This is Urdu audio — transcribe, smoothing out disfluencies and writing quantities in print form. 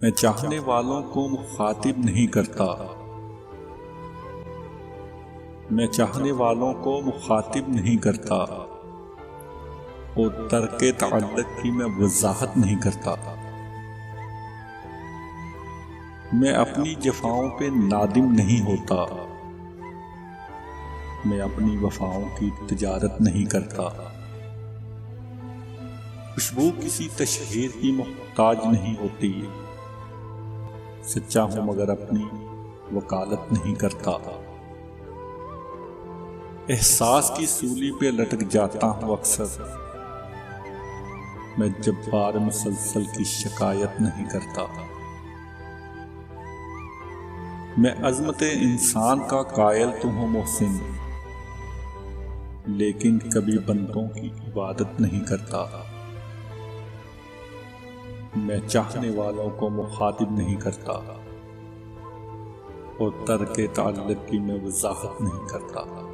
میں چاہنے والوں کو مخاطب نہیں کرتا، میں چاہنے والوں کو مخاطب نہیں کرتا اور ترک تعلق کی میں وضاحت نہیں کرتا۔ میں اپنی جفاؤں پہ نادم نہیں ہوتا، میں اپنی وفاؤں کی تجارت نہیں کرتا۔ خوشبو کسی تشہیر کی محتاج نہیں ہوتی، سچا ہوں مگر اپنی وکالت نہیں کرتا۔ احساس کی سولی پہ لٹک جاتا ہوں اکثر، میں جبار مسلسل کی شکایت نہیں کرتا۔ میں عظمت انسان کا قائل تو ہوں محسن، لیکن کبھی بندوں کی عبادت نہیں کرتا۔ میں چاہنے والوں کو مخاطب نہیں کرتا اور ترک تعلق کی میں وضاحت نہیں کرتا۔